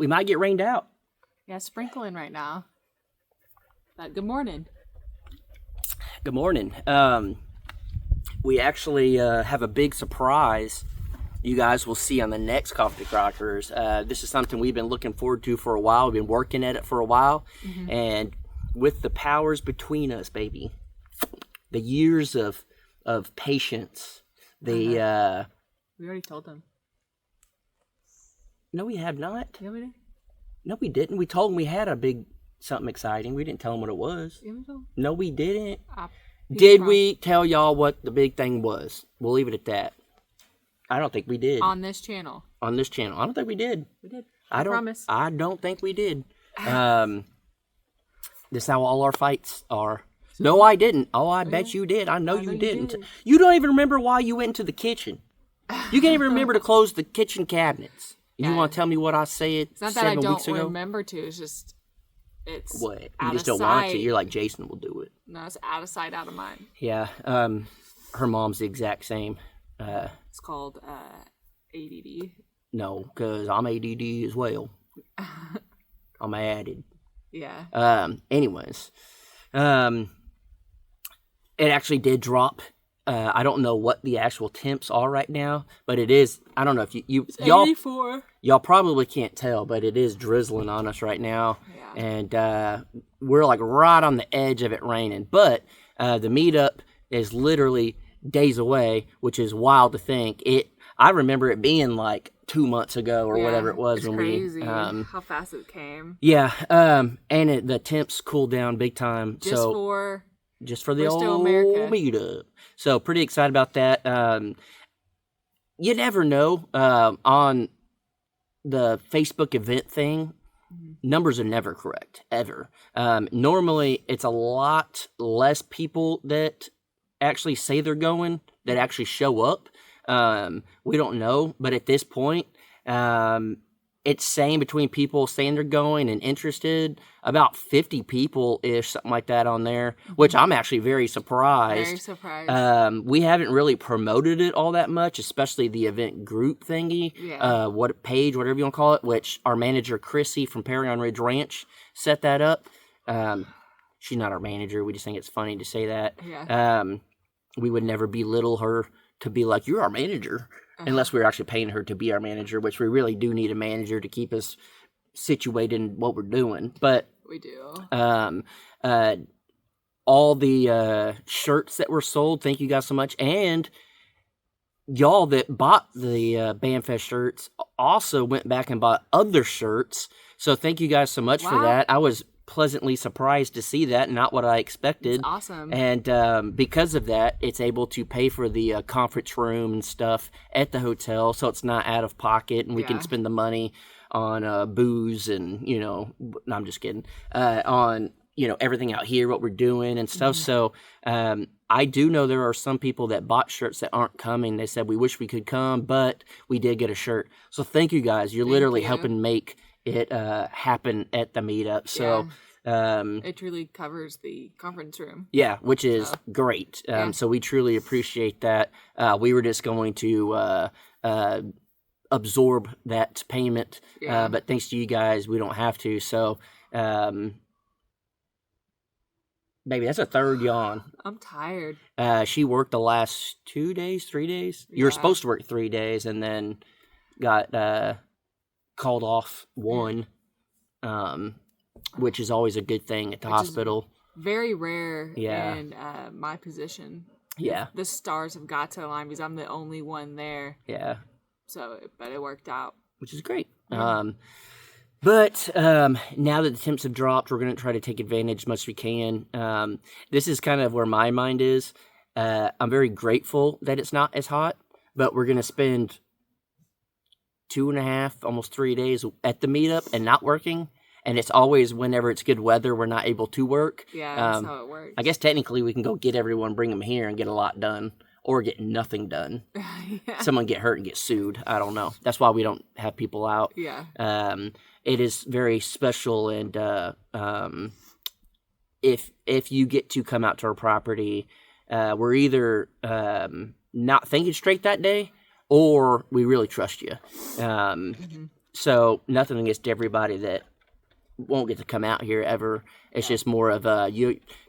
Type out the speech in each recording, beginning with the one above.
we might get rained out. Yeah, sprinkling right now. But good morning. Good morning. We actually have a big surprise you guys will see on the next Coffee Crockers. This is something we've been looking forward to for a while. We've been working at it for a while. Mm-hmm. And with the powers between us, baby, the years of patience, we already told them. No, we have not. Yeah, we did. No, we didn't. We told them we had a big something exciting. We didn't tell them what it was. Yeah, no, we didn't. Did we tell y'all what the big thing was? We'll leave it at that. I don't think we did. On this channel. I don't think we did. We did. I promise. I don't think we did. This is how all our fights are. No, I didn't. Oh, I bet you did. I know you didn't. You don't even remember why you went into the kitchen. You can't even remember to close the kitchen cabinets. You want to tell me what I said 7 weeks ago? It's not that I don't remember to. It's just, what? You just don't want to. You're like, Jason will do it. No, it's out of sight, out of mind. Yeah. Her mom's the exact same. It's called ADD. No, because I'm ADD as well. I'm added. Yeah. Anyways, it actually did drop. I don't know what the actual temps are right now, but it is. I don't know if y'all 84. Y'all probably can't tell, but it is drizzling on us right now, and we're like right on the edge of it raining. But the meetup is literally days away, which is wild to think. I remember it being like 2 months ago or whatever it was when crazy. How fast it came. Yeah, and the temps cooled down big time. Just for the old meetup. So pretty excited about that. You never know. On the Facebook event thing, numbers are never correct, ever. Normally, it's a lot less people that actually say they're going that actually show up. We don't know, but at this point, it's saying between people saying they're going and interested, about 50 people-ish, something like that on there, which I'm actually very surprised. Very surprised. We haven't really promoted it all that much, especially the event group thingy, page, whatever you want to call it, which our manager, Chrissy from Perry on Ridge Ranch, set that up. She's not our manager. We just think it's funny to say that. Yeah. We would never belittle her to be like, you're our manager. Unless we're actually paying her to be our manager, which we really do need a manager to keep us situated in what we're doing. But we do. All the shirts that were sold, thank you guys so much. And y'all that bought the BandFest shirts also went back and bought other shirts. So thank you guys so much for that. I was pleasantly surprised to see that, not what I expected. It's awesome. And because of that, it's able to pay for the conference room and stuff at the hotel, so it's not out of pocket, and we can spend the money on booze and, no, I'm just kidding, on, everything out here, what we're doing and stuff. So I do know there are some people that bought shirts that aren't coming. They said, we wish we could come, but we did get a shirt. So thank you guys. You're literally helping make it happen at the meetup. So it truly covers the conference room. Yeah, which is great. So we truly appreciate that. We were just going to absorb that payment, but thanks to you guys, we don't have to. So baby, that's a third yawn. I'm tired. She worked the last 2 days, 3 days. You were supposed to work 3 days and then got called off one, which is always a good thing at the hospital. Very rare in my position. Yeah. The stars have got to align because I'm the only one there. Yeah. So, but it worked out. Which is great. Yeah. But now that the temps have dropped, we're going to try to take advantage as much as we can. This is kind of where my mind is. I'm very grateful that it's not as hot, but we're going to spend 2.5, almost 3 days at the meetup and not working. And it's always whenever it's good weather, we're not able to work. Yeah, that's how it works. I guess technically we can go get everyone, bring them here and get a lot done. Or get nothing done. Someone get hurt and get sued. I don't know. That's why we don't have people out. Yeah. It is very special, and if you get to come out to our property, we're either not thinking straight that day, or we really trust you. So nothing against everybody that won't get to come out here ever. It's just more of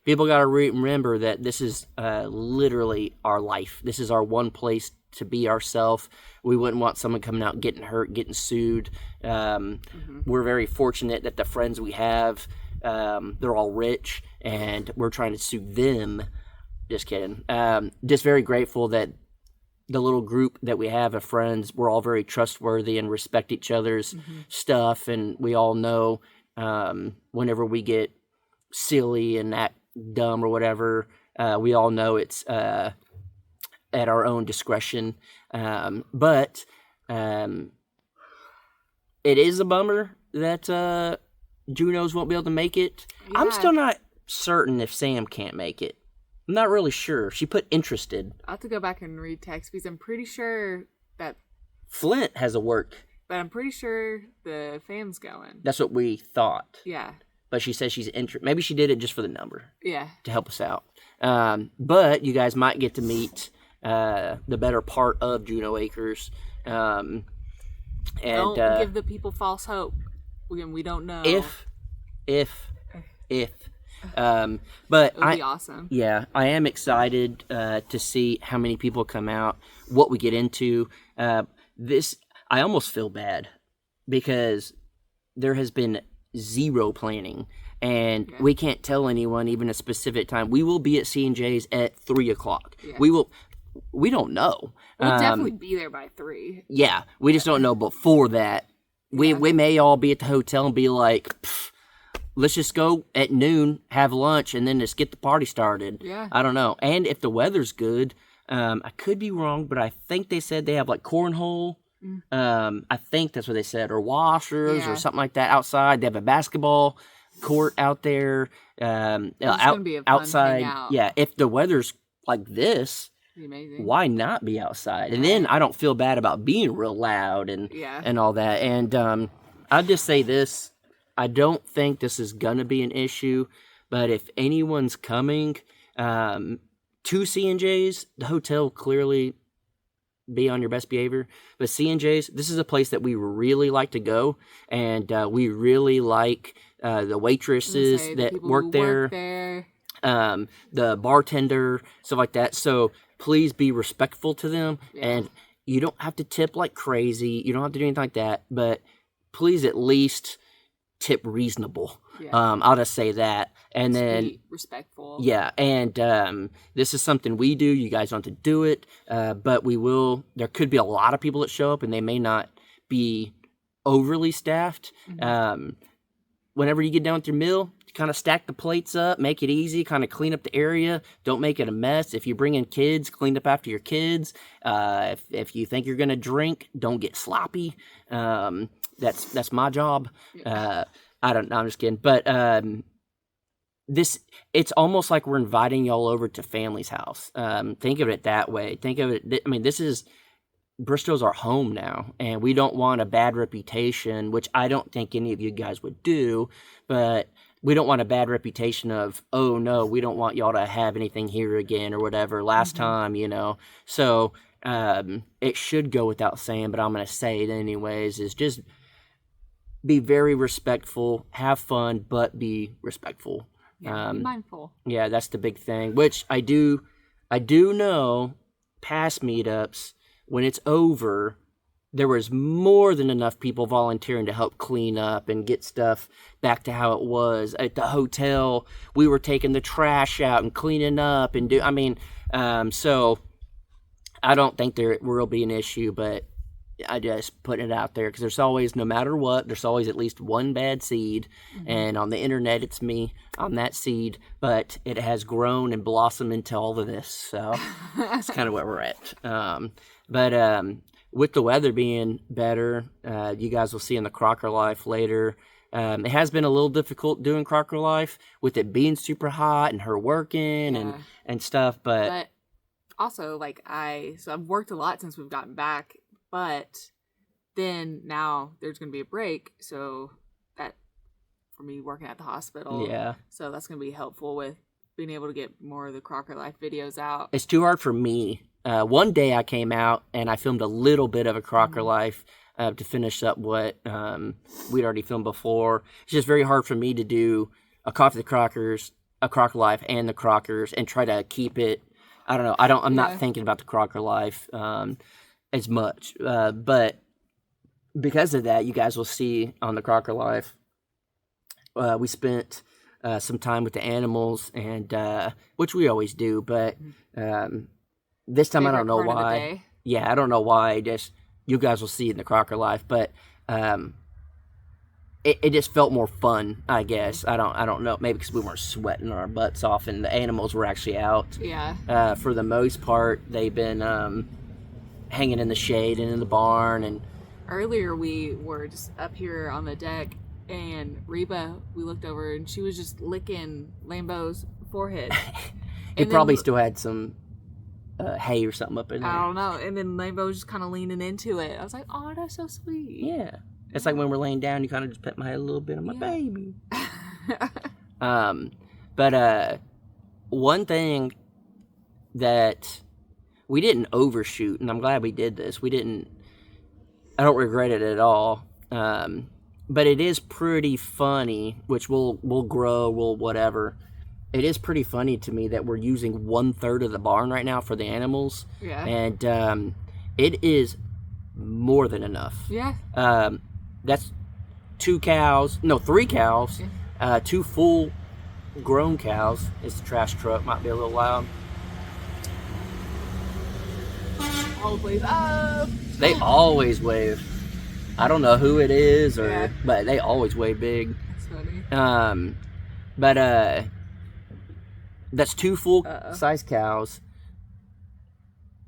people got to remember that this is literally our life. This is our one place to be ourselves. We wouldn't want someone coming out getting hurt, getting sued. We're very fortunate that the friends we have, they're all rich, and we're trying to sue them. Just kidding. Just very grateful that the little group that we have of friends, we're all very trustworthy and respect each other's stuff, and we all know whenever we get silly and act dumb or whatever, we all know it's at our own discretion. But it is a bummer that Junos won't be able to make it. Yeah. I'm still not certain if Sam can't make it. I'm not really sure. She put interested. I'll have to go back and read text because I'm pretty sure that Flint has a work. But I'm pretty sure the fam's going. That's what we thought. Yeah. But she says she's interested. Maybe she did it just for the number. Yeah. To help us out. But you guys might get to meet the better part of Juno Acres. And don't give the people false hope. We don't know. If. But it would be awesome. Yeah, I am excited to see how many people come out, what we get into. I almost feel bad because there has been zero planning, and we can't tell anyone even a specific time. We will be at C&J's at 3:00. Yeah. We don't know. We'll definitely be there by 3. Yeah, we just don't know before that. We may all be at the hotel and be like, let's just go at noon, have lunch, and then just get the party started. Yeah. I don't know. And if the weather's good, I could be wrong, but I think they said they have like cornhole. I think that's what they said, or washers or something like that outside. They have a basketball court out there. Outside. Hangout. Yeah, if the weather's like this, amazing. Why not be outside? And then I don't feel bad about being real loud and all that. And I'll just say this. I don't think this is going to be an issue, but if anyone's coming to C&J's, the hotel clearly be on your best behavior. But C&J's, this is a place that we really like to go, and we really like the waitresses that work there. The bartender, stuff like that. So please be respectful to them, and you don't have to tip like crazy. You don't have to do anything like that, but please at least tip reasonable. I'll just say that. And then respectful. Yeah, and this is something we do. You guys want to do it, but we will. There could be a lot of people that show up, and they may not be overly staffed. Whenever you get done with your meal, kind of stack the plates up, make it easy, kind of clean up the area. Don't make it a mess. If you bring in kids, clean up after your kids. If you think you're going to drink, don't get sloppy. That's my job. I don't know. I'm just kidding. But it's almost like we're inviting y'all over to family's house. Think of it that way. Think of it. I mean, Bristol's our home now, and we don't want a bad reputation, which I don't think any of you guys would do, but we don't want a bad reputation of, oh no, we don't want y'all to have anything here again or whatever last time, So it should go without saying, but I'm going to say it anyways, is just be very respectful, have fun, but be respectful. Yeah, be mindful. Yeah, that's the big thing, which I do know past meetups, when it's over, there was more than enough people volunteering to help clean up and get stuff back to how it was. At the hotel, we were taking the trash out and cleaning up and so I don't think there will be an issue, but I just put it out there because there's always, no matter what, there's always at least one bad seed. And on the internet, it's me. I'm that seed, but it has grown and blossomed into all of this. So that's kind of where we're at. But with the weather being better, you guys will see in the Crocker Life later. It has been a little difficult doing Crocker Life with it being super hot and her working and stuff. But also, so I've worked a lot since we've gotten back. But then now there's going to be a break, so that for me working at the hospital. Yeah. So that's going to be helpful with being able to get more of the Crocker Life videos out. It's too hard for me. One day I came out and I filmed a little bit of a Crocker Life. to finish up what we'd already filmed before. It's just very hard for me to do a Coffee with the Crockers, a Crocker Life, and the Crockers, and try to keep it. I don't know. I'm not thinking about the Crocker Life as much, but because of that, you guys will see on the Crocker Life, we spent some time with the animals, and which we always do, but this time I don't know why. Yeah, I don't know why. Just you guys will see it in the Crocker Life, but it just felt more fun, I guess. I don't know. Maybe because we weren't sweating our butts off, and the animals were actually out. Yeah. For the most part, they've been hanging in the shade and in the barn. And earlier we were just up here on the deck, and Reba, we looked over, and she was just licking Lambo's forehead. He probably still had some hay or something up in there. I don't know. And then Lambo was just kind of leaning into it. I was like, oh, that's so sweet. Yeah. It's like when we're laying down, you kind of just pet my head a little bit. I'm like, baby. But one thing that we didn't overshoot, and I'm glad we did this. I don't regret it at all. But it is pretty funny, which we'll grow, we'll whatever. It is pretty funny to me that we're using 1/3 of the barn right now for the animals. Yeah. And it is more than enough. Yeah. That's 3 cows, 2 full grown cows. It's the trash truck, might be a little loud. Always up. They always wave. I don't know who it is, but they always wave big. That's funny. But that's 2 full size cows.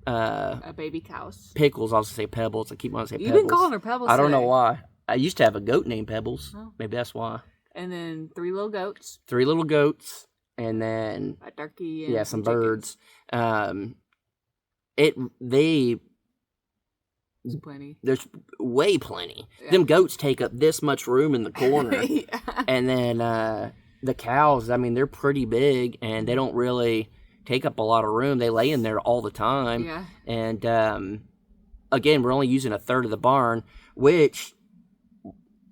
Baby cows. Pickles, I was gonna say Pebbles. I keep wanting to say Pebbles. You've been calling her Pebbles. I don't know why. I used to have a goat named Pebbles. Oh. Maybe that's why. And then 3 little goats. 3 little goats, and then a turkey. And some birds. There's plenty. There's way plenty. Yeah. Them goats take up this much room in the corner. Yeah. And then the cows, I mean, they're pretty big, and they don't really take up a lot of room. They lay in there all the time. Yeah. And again, we're only using 1/3 of the barn, which,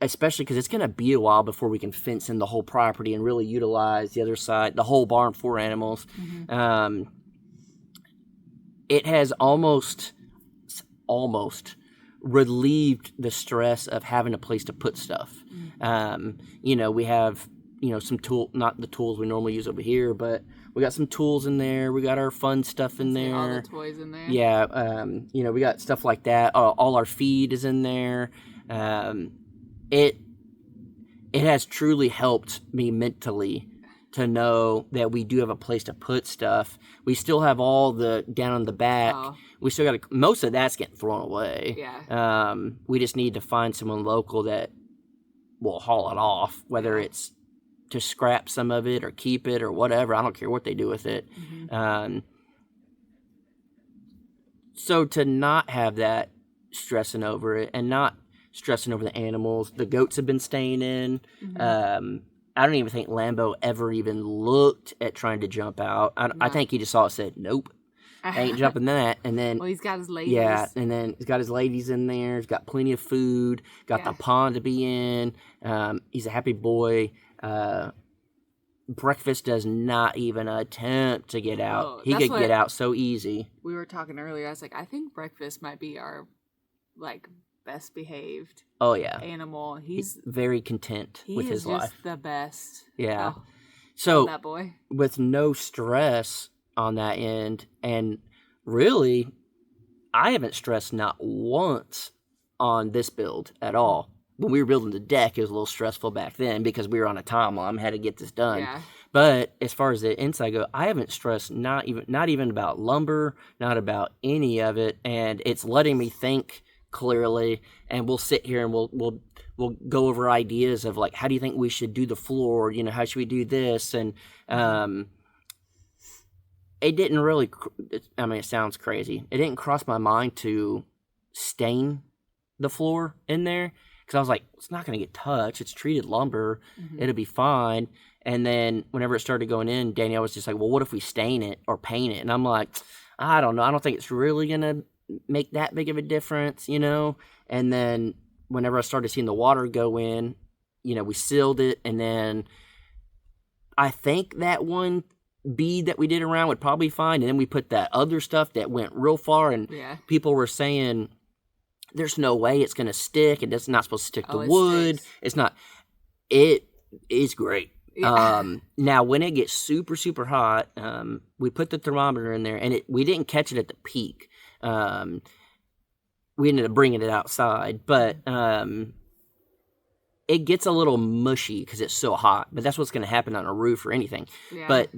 especially because it's going to be a while before we can fence in the whole property and really utilize the other side, the whole barn for animals. Mm-hmm. It has almost relieved the stress of having a place to put stuff. Mm-hmm. We have, some not the tools we normally use over here, but we got some tools in there. We got our fun stuff in there. All the toys in there. Yeah. We got stuff like that. All our feed is in there. It has truly helped me mentally to know that we do have a place to put stuff. We still have all the down on the back. Oh. We still got most of that's getting thrown away. Yeah. We just need to find someone local that will haul it off, whether it's to scrap some of it or keep it or whatever. I don't care what they do with it. Mm-hmm. So to not have that stressing over it and not stressing over the animals, the goats have been staying in. Mm-hmm. I don't even think Lambo ever even looked at trying to jump out. I think he just saw it, said, nope, I ain't jumping that. And then, well, he's got his ladies. Yeah, and then he's got his ladies in there. He's got plenty of food. Got the pond to be in. He's a happy boy. Breakfast does not even attempt to get out. Oh, he could get out so easy. We were talking earlier. I was like, I think Breakfast might be our best behaved. Oh yeah, animal. He's very content with his life. He is just the best. Yeah. Oh, so that boy with no stress on that end, and really, I haven't stressed not once on this build at all. When we were building the deck, it was a little stressful back then because we were on a timeline, had to get this done. Yeah. But as far as the inside go, I haven't stressed not even about lumber, not about any of it, and it's letting me think clearly. And we'll sit here and we'll go over ideas of how do you think we should do the floor? How should we do this? And it didn't really. I mean, it sounds crazy. It didn't cross my mind to stain the floor in there. Because I was like, it's not going to get touched. It's treated lumber. Mm-hmm. It'll be fine. And then whenever it started going in, Danielle was just like, well, what if we stain it or paint it? And I'm like, I don't know. I don't think it's really going to make that big of a difference, And then whenever I started seeing the water go in, we sealed it. And then I think that one bead that we did around would probably be fine. And then we put that other stuff that went real far. And people were saying, there's no way it's going to stick. It's not supposed to stick to wood. It's not. It is great. Yeah. Now, when it gets super, super hot, we put the thermometer in there, and we didn't catch it at the peak. We ended up bringing it outside, but it gets a little mushy because it's so hot. But that's what's going to happen on a roof or anything. Yeah. But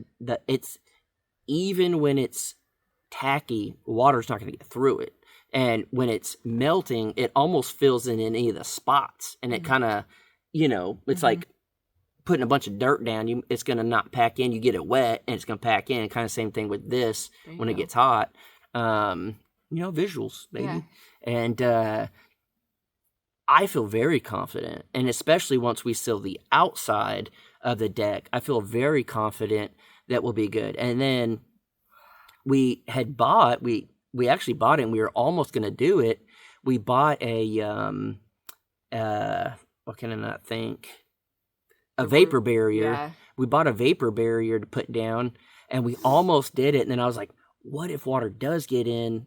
it's even when it's tacky, water's not going to get through it. And when it's melting, it almost fills in any of the spots, and it kind of, it's like putting a bunch of dirt down. It's going to not pack in. You get it wet, and it's going to pack in. Kind of same thing with this when it gets hot. Visuals, baby. Yeah. And I feel very confident, and especially once we seal the outside of the deck, I feel very confident that we'll be good. And then we actually bought it, and we were almost going to do it. We bought a what can I not think? A vapor barrier. Yeah. We bought a vapor barrier to put down, and we almost did it. And then I was like, what if water does get in?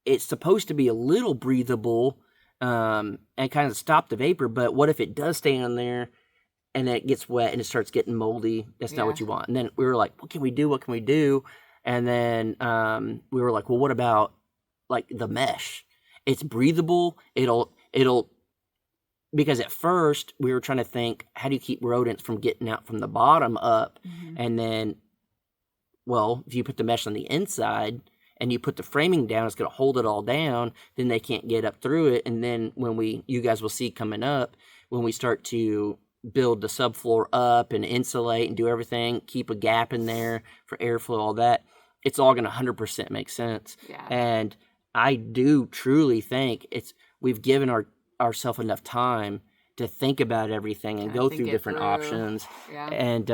It's supposed to be a little breathable and kind of stop the vapor, but what if it does stay on there and then it gets wet and it starts getting moldy? That's not what you want. And then we were like, what can we do? And then we were like, well, what about like the mesh? It's breathable. It'll because at first we were trying to think, how do you keep rodents from getting out from the bottom up? Mm-hmm. And then, well, if you put the mesh on the inside and you put the framing down, it's going to hold it all down. Then they can't get up through it. And then you guys will see coming up, when we start to build the subfloor up and insulate and do everything, keep a gap in there for airflow, all that, it's all going to 100% make sense. Yeah. And I do truly think we've given ourselves enough time to think about everything and go through different options. Yeah. And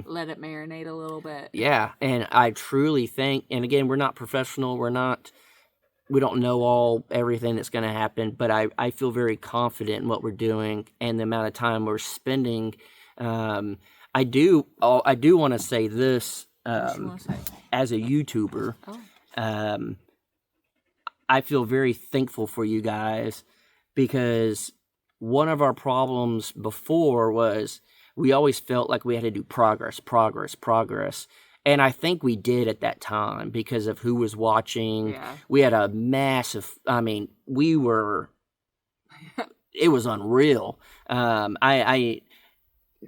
let it marinate a little bit. Yeah. And I truly think, and again, we're not professional, we don't know everything that's going to happen, but I feel very confident in what we're doing and the amount of time we're spending. I do want to say this. As a YouTuber, I feel very thankful for you guys, because one of our problems before was we always felt like we had to do progress. And I think we did at that time because of who was watching. Yeah. We had a massive, it was unreal.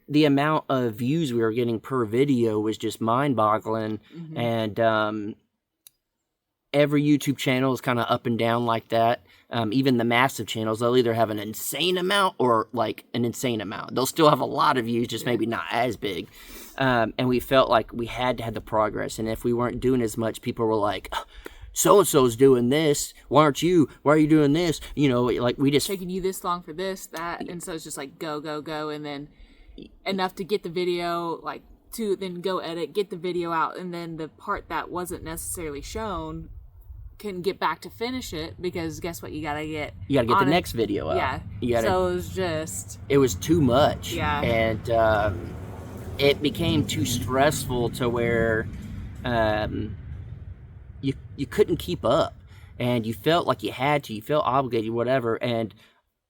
The amount of views we were getting per video was just mind-boggling. Mm-hmm. And every YouTube channel is kind of up and down like that. Even the massive channels, they'll either have an insane amount or like an insane amount. They'll still have a lot of views, just maybe not as big. And we felt like we had to have the progress. And if we weren't doing as much, people were like, so-and-so's doing this. Why are you doing this? Like we just... taking you this long for this, that. And so it's just like go. And then enough to get the video, like to then go edit, get the video out. And then the part that wasn't necessarily shown can get back to finish it, because guess what, you gotta get the next video out. So it was too much. And it became too stressful to where you couldn't keep up, and you felt like you had to, you felt obligated, whatever. And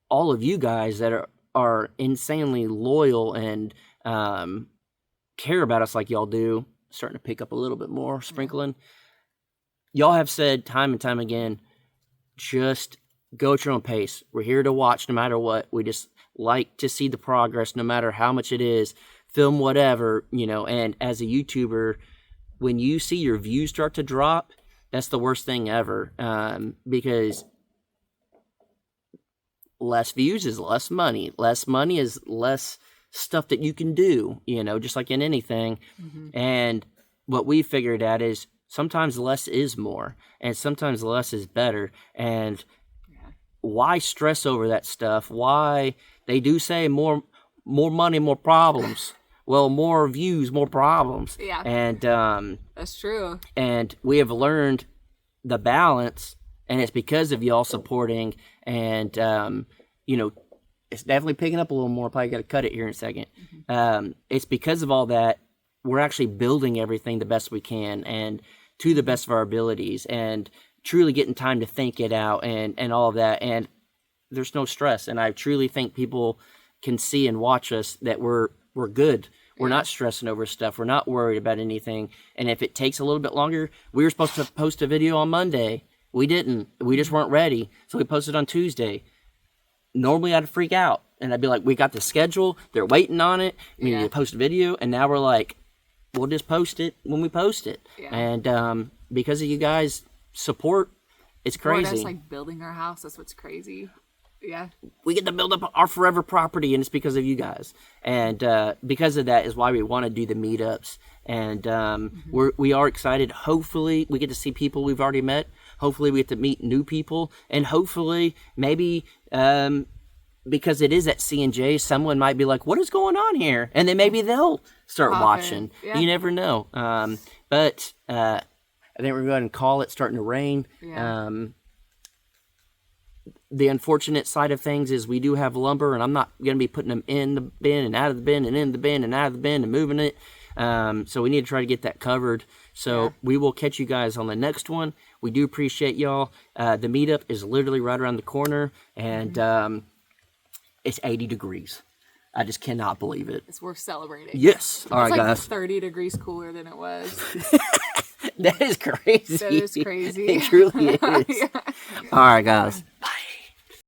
all of you guys that are insanely loyal and care about us like y'all do, starting to pick up a little bit more, sprinkling. Y'all have said time and time again, just go at your own pace. We're here to watch no matter what. We just like to see the progress no matter how much it is. Film whatever, and as a YouTuber, when you see your views start to drop, that's the worst thing ever, because less views is less money. Less money is less stuff that you can do, just like in anything. Mm-hmm. And what we figured out is sometimes less is more, and sometimes less is better. And why stress over that stuff? Why they do say more money, more problems. Well, more views, more problems. Yeah. And that's true. And we have learned the balance, and it's because of y'all supporting and it's definitely picking up a little more. Probably got to cut it here in a second. It's because of all that we're actually building everything the best we can and to the best of our abilities, and truly getting time to think it out and all of that. And there's no stress. And I truly think people can see and watch us that we're good. We're not stressing over stuff. We're not worried about anything. And if it takes a little bit longer, we were supposed to post a video on Monday. We didn't. We just weren't ready. So we posted on Tuesday. Normally I'd freak out and I'd be like, we got the schedule. They're waiting on it. We need to post a video. And now we're like, we'll just post it when we post it. Yeah. And because of you guys' support, it's crazy. That's like building our house. That's what's crazy. Yeah. We get to build up our forever property, and it's because of you guys. And because of that is why we want to do the meetups. And we are excited. Hopefully, we get to see people we've already met. Hopefully, we get to meet new people. And hopefully, maybe because it is at C&J, someone might be like, what is going on here? And then maybe they'll start watching. Yeah. You never know. But I think we're going to go ahead and call it. Starting to rain. Yeah. The unfortunate side of things is we do have lumber, and I'm not going to be putting them in the bin and out of the bin and in the bin and out of the bin and moving it. So we need to try to get that covered. So we will catch you guys on the next one. We do appreciate y'all. The meetup is literally right around the corner, and it's 80 degrees. I just cannot believe it. It's worth celebrating. Yes. All right, like guys. 30 degrees cooler than it was. That is crazy. That is crazy. It truly is. All right, guys.